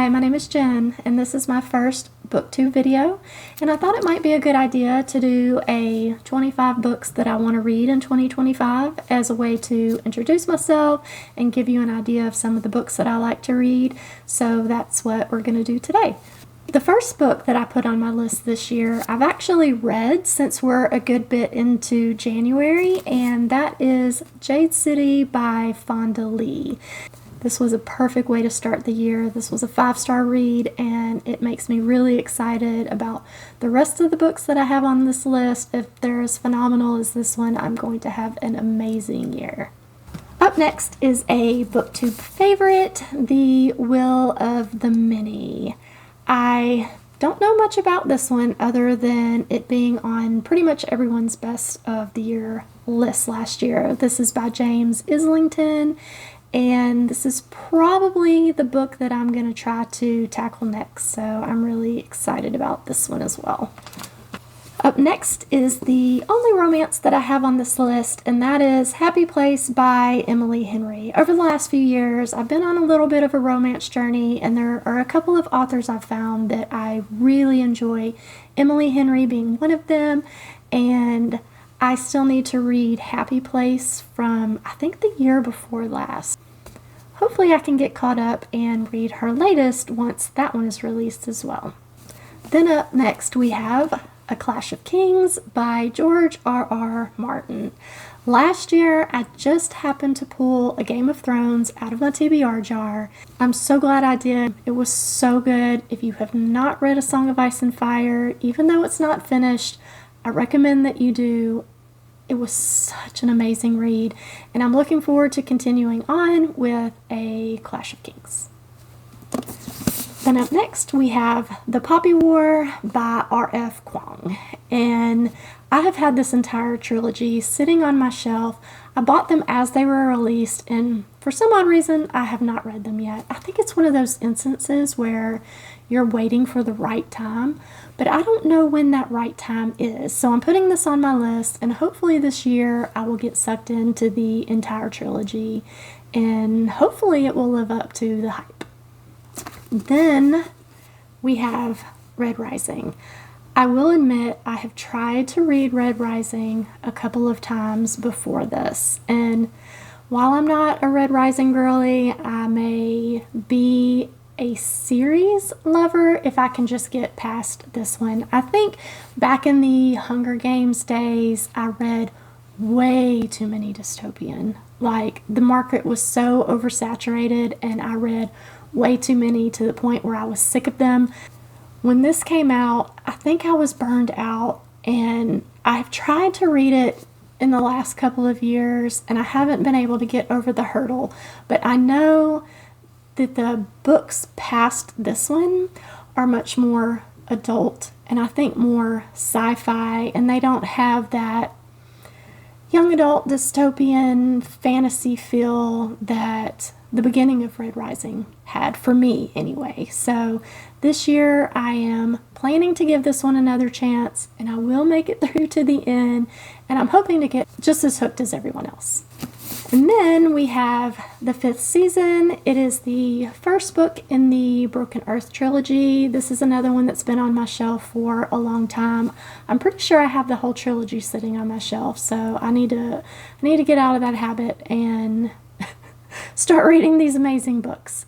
Hi, my name is Jen, and this is my first BookTube video, and I thought it might be a good idea to do a 25 books that I want to read in 2025 as a way to introduce myself and give you an idea of some of the books that I like to read, so that's what we're going to do today. The first book that I put on my list this year, I've actually read since we're a good bit into January, and that is Jade City by Fonda Lee. This was a perfect way to start the year. This was a 5-star read, and it makes me really excited about the rest of the books that I have on this list. If they're as phenomenal as this one, I'm going to have an amazing year. Up next is a BookTube favorite, The Will of the Many. I don't know much about this one other than it being on pretty much everyone's best of the year list last year. This is by James Islington, and this is probably the book that I'm going to try to tackle next, so I'm really excited about this one as well. Up next is the only romance that I have on this list, and that is Happy Place by Emily Henry. Over the last few years, I've been on a little bit of a romance journey, and there are a couple of authors I've found that I really enjoy, Emily Henry being one of them, and I still need to read Happy Place from, I think, the year before last. Hopefully I can get caught up and read her latest once that one is released as well. Then up next we have A Clash of Kings by George R.R. Martin. Last year I just happened to pull a Game of Thrones out of my TBR jar. I'm so glad I did. It was so good. If you have not read A Song of Ice and Fire, even though it's not finished, I recommend that you do. It was such an amazing read, and I'm looking forward to continuing on with A Clash of Kings. Then up next we have The Poppy War by R.F. Kuang, and I have had this entire trilogy sitting on my shelf. I bought them as they were released, and for some odd reason I have not read them yet. I think it's one of those instances where you're waiting for the right time, but I don't know when that right time is. So I'm putting this on my list, and hopefully this year I will get sucked into the entire trilogy, and hopefully it will live up to the hype. Then we have Red Rising. I will admit I have tried to read Red Rising a couple of times before this, and while I'm not a Red Rising girly, I may be a series lover if I can just get past this one. I think back in the Hunger Games days, I read way too many dystopian. Like, the market was so oversaturated, and I read way too many to the point where I was sick of them. When this came out, I think I was burned out, and I've tried to read it in the last couple of years, and I haven't been able to get over the hurdle. But I know that the books past this one are much more adult, and I think more sci-fi, and they don't have that young adult dystopian fantasy feel that the beginning of Red Rising had, for me anyway. So this year I am planning to give this one another chance, and I will make it through to the end, and I'm hoping to get just as hooked as everyone else. And then we have The Fifth Season. It is the first book in the Broken Earth trilogy. This is another one that's been on my shelf for a long time. I'm pretty sure I have the whole trilogy sitting on my shelf, so I need to get out of that habit and start reading these amazing books.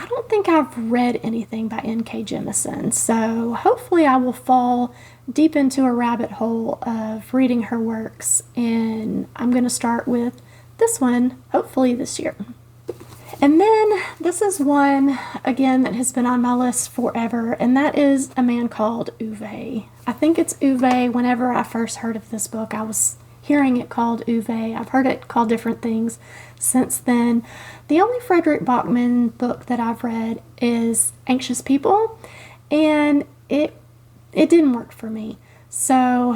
I don't think I've read anything by N.K. Jemisin, so hopefully I will fall deep into a rabbit hole of reading her works, and I'm going to start with this one hopefully this year. And then this is one, again, that has been on my list forever, and that is A Man Called Uwe. I think it's Uwe. Whenever I first heard of this book, I was hearing it called Uwe. I've heard it called different things since then. The only Frederick Bachman book that I've read is Anxious People, and it didn't work for me. So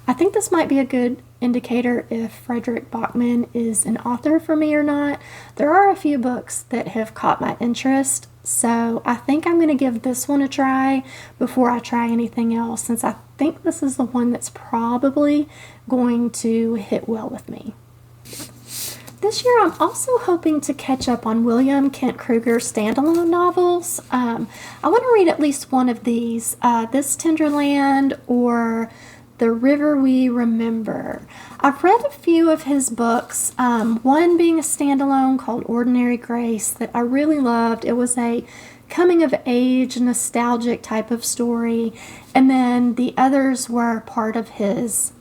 I think this might be a good indicator if Frederick Bachman is an author for me or not. There are a few books that have caught my interest, so I think I'm going to give this one a try before I try anything else, since I think this is the one that's probably going to hit well with me. This year I'm also hoping to catch up on William Kent Kruger's standalone novels. I want to read at least one of these, This Tender Land or The River We Remember. I've read a few of his books, one being a standalone called Ordinary Grace that I really loved. It was a coming of age, nostalgic type of story, and then the others were part of his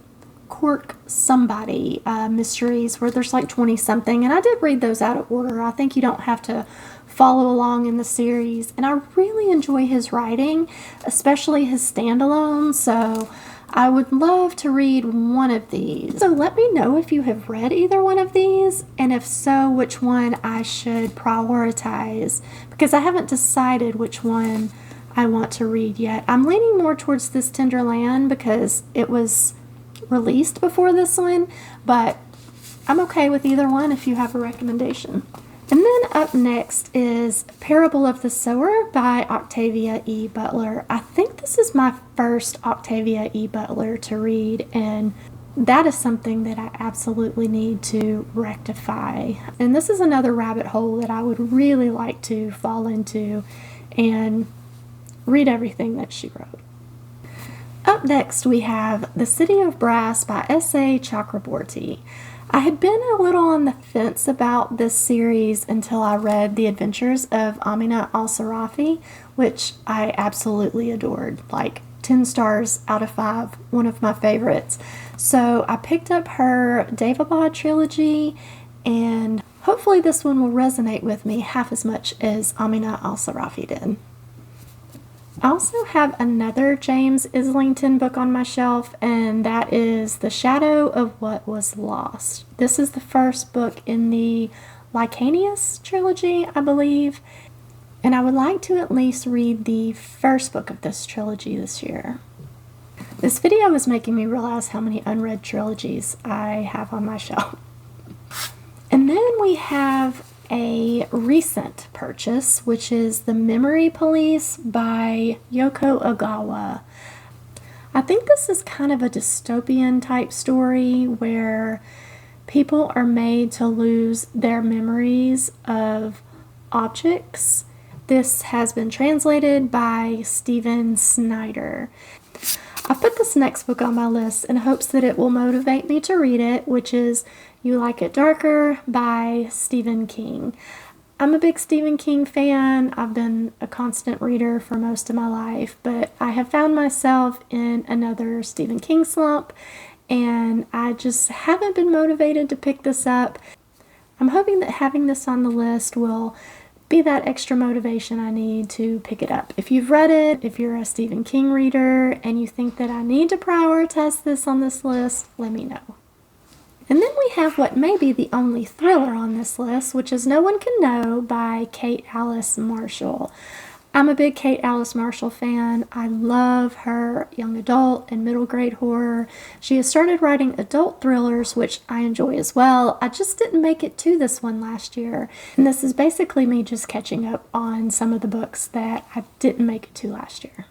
Cork Somebody mysteries where there's like 20 something, and I did read those out of order. I think you don't have to follow along in the series, and I really enjoy his writing, especially his standalones, so I would love to read one of these. So let me know if you have read either one of these, and if so, which one I should prioritize, because I haven't decided which one I want to read yet. I'm leaning more towards This Tender Land because it was released before this one, but I'm okay with either one if you have a recommendation. And then up next is Parable of the Sower by Octavia E. Butler. I think this is my first Octavia E. Butler to read, and that is something that I absolutely need to rectify. And this is another rabbit hole that I would really like to fall into and read everything that she wrote. Up next we have The City of Brass by S.A. Chakraborty. I had been a little on the fence about this series until I read The Adventures of Amina al-Sarafi, which I absolutely adored, like 10 stars out of 5, one of my favorites. So I picked up her Daevabad trilogy, and hopefully this one will resonate with me half as much as Amina al-Sarafi did. I also have another James Islington book on my shelf, and that is The Shadow of What Was Lost. This is the first book in the Licanius trilogy, I believe, and I would like to at least read the first book of this trilogy this year. This video is making me realize how many unread trilogies I have on my shelf. And then we have a recent purchase, which is The Memory Police by Yoko Ogawa. I think this is kind of a dystopian type story where people are made to lose their memories of objects. This has been translated by Stephen Snyder. I've put this next book on my list in hopes that it will motivate me to read it, which is You Like It Darker by Stephen King. I'm a big Stephen King fan. I've been a constant reader for most of my life, but I have found myself in another Stephen King slump, and I just haven't been motivated to pick this up. I'm hoping that having this on the list will be that extra motivation I need to pick it up. If you've read it, if you're a Stephen King reader, and you think that I need to prioritize this on this list, let me know. And then we have what may be the only thriller on this list, which is No One Can Know by Kate Alice Marshall. I'm a big Kate Alice Marshall fan. I love her young adult and middle grade horror. She has started writing adult thrillers, which I enjoy as well. I just didn't make it to this one last year. And this is basically me just catching up on some of the books that I didn't make it to last year.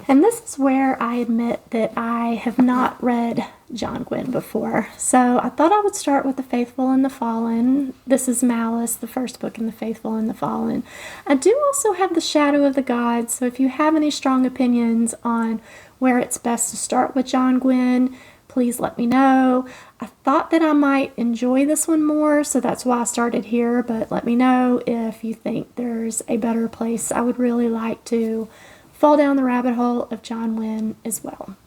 And this is where I admit that I have not read John Gwynne before. So I thought I would start with The Faithful and the Fallen. This is Malice, the first book in The Faithful and the Fallen. I do also have The Shadow of the Gods, so if you have any strong opinions on where it's best to start with John Gwynne, please let me know. I thought that I might enjoy this one more, so that's why I started here, but let me know if you think there's a better place. I would really like to fall down the rabbit hole of John Gwynne as well.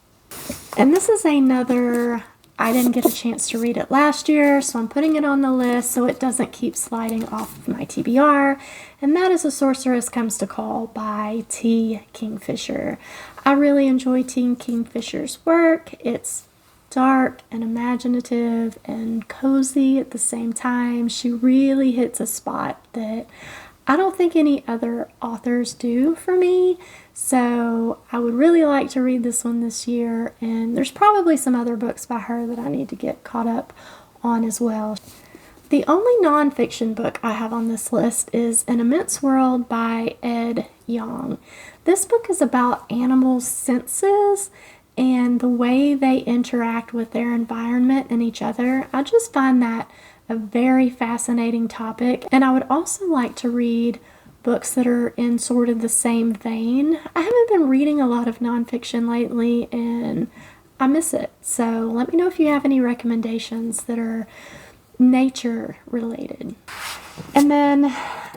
And this is another, I didn't get a chance to read it last year, so I'm putting it on the list so it doesn't keep sliding off of my TBR, and that is A Sorceress Comes to Call by T. Kingfisher. I really enjoy T. Kingfisher's work. It's dark and imaginative and cozy at the same time. She really hits a spot that I don't think any other authors do for me, so I would really like to read this one this year, and there's probably some other books by her that I need to get caught up on as well. The only nonfiction book I have on this list is An Immense World by Ed Yong. This book is about animals' senses and the way they interact with their environment and each other. I just find that a very fascinating topic, and I would also like to read books that are in sort of the same vein. I haven't been reading a lot of nonfiction lately, and I miss it. So let me know if you have any recommendations that are nature related. And then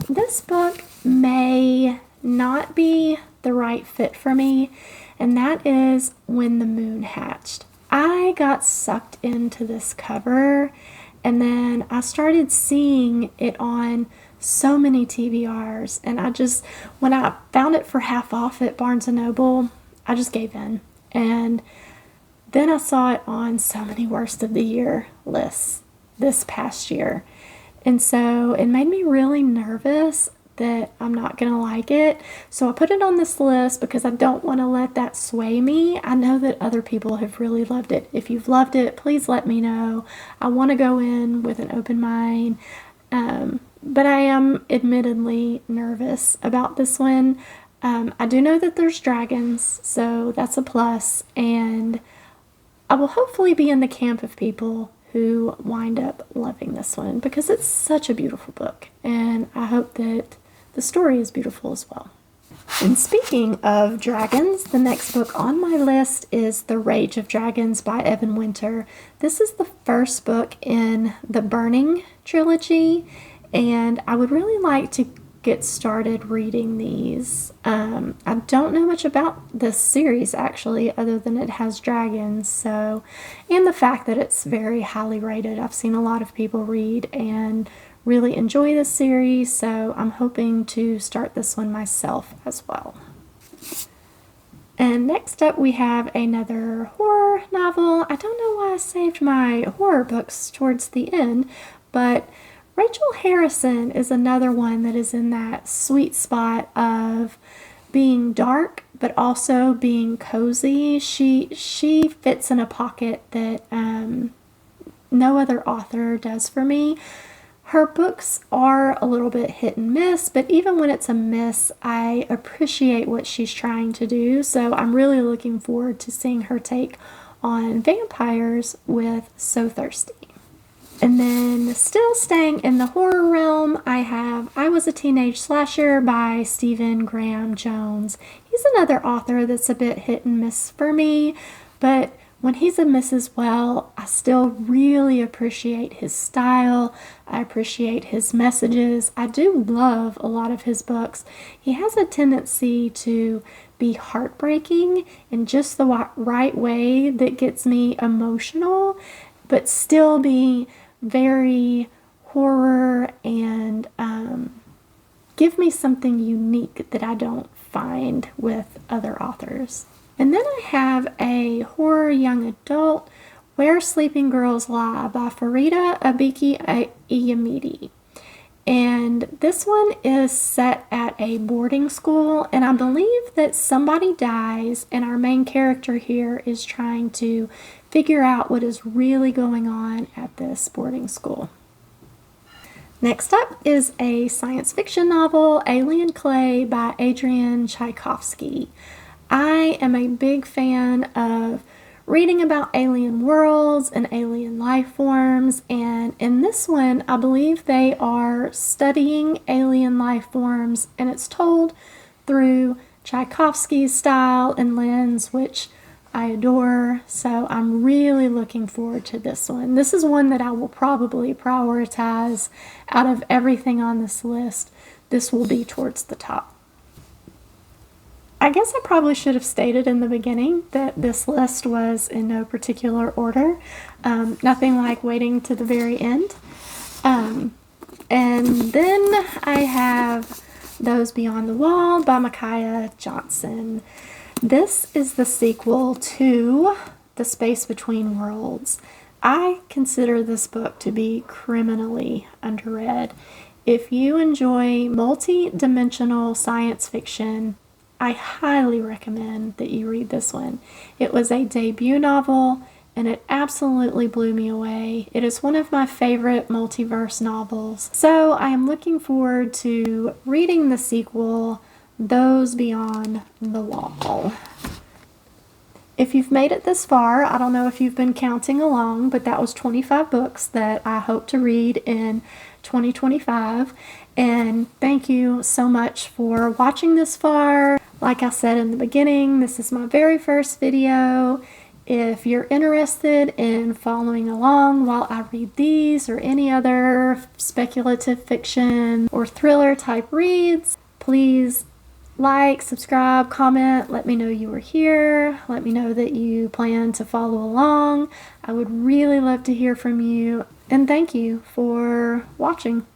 this book may not be the right fit for me, and that is When the Moon Hatched. I got sucked into this cover, and then I started seeing it on so many TBRs, and when I found it for half off at Barnes & Noble, I just gave in. And then I saw it on so many worst of the year lists this past year. And so it made me really nervous that I'm not going to like it. So I put it on this list because I don't want to let that sway me. I know that other people have really loved it. If you've loved it, please let me know. I want to go in with an open mind. But I am admittedly nervous about this one. I do know that there's dragons, so that's a plus. And I will hopefully be in the camp of people who wind up loving this one because it's such a beautiful book. And I hope that the story is beautiful as well. And speaking of dragons, the next book on my list is The Rage of Dragons by Evan Winter. This is the first book in the Burning trilogy, and I would really like to get started reading these. I don't know much about this series actually, other than it has dragons, and the fact that it's very highly rated. I've seen a lot of people read and really enjoy this series, so I'm hoping to start this one myself as well. And next up we have another horror novel. I don't know why I saved my horror books towards the end, but Rachel Harrison is another one that is in that sweet spot of being dark but also being cozy. She fits in a pocket that no other author does for me. Her books are a little bit hit and miss, but even when it's a miss, I appreciate what she's trying to do. So I'm really looking forward to seeing her take on vampires with So Thirsty. And then still staying in the horror realm, I Was a Teenage Slasher by Stephen Graham Jones. He's another author that's a bit hit and miss for me, but when he's a miss as well, I still really appreciate his style. I appreciate his messages. I do love a lot of his books. He has a tendency to be heartbreaking in just the right way that gets me emotional, but still be very horror and give me something unique that I don't find with other authors. And then I have a horror young adult, Where Sleeping Girls Lie by Farida Abiki Iyamidi. And this one is set at a boarding school, and I believe that somebody dies and our main character here is trying to figure out what is really going on at this boarding school. Next up is a science fiction novel, Alien Clay by Adrian Tchaikovsky. I am a big fan of reading about alien worlds and alien life forms, and in this one I believe they are studying alien life forms, and it's told through Tchaikovsky's style and lens, which I adore. So I'm really looking forward to this one. This is one that I will probably prioritize out of everything on this list. This will be towards the top. I guess I probably should have stated in the beginning that this list was in no particular order. Nothing like waiting to the very end. And then I have Those Beyond the Wall by Micaiah Johnson. This is the sequel to The Space Between Worlds. I consider this book to be criminally underread. If you enjoy multi-dimensional science fiction, I highly recommend that you read this one. It was a debut novel, and it absolutely blew me away. It is one of my favorite multiverse novels. So I am looking forward to reading the sequel, Those Beyond the Wall. If you've made it this far, I don't know if you've been counting along, but that was 25 books that I hope to read in 2025. And thank you so much for watching this far. Like I said in the beginning, this is my very first video. If you're interested in following along while I read these or any other speculative fiction or thriller type reads, please like, subscribe, comment, let me know you were here, let me know that you plan to follow along. I would really love to hear from you, and thank you for watching.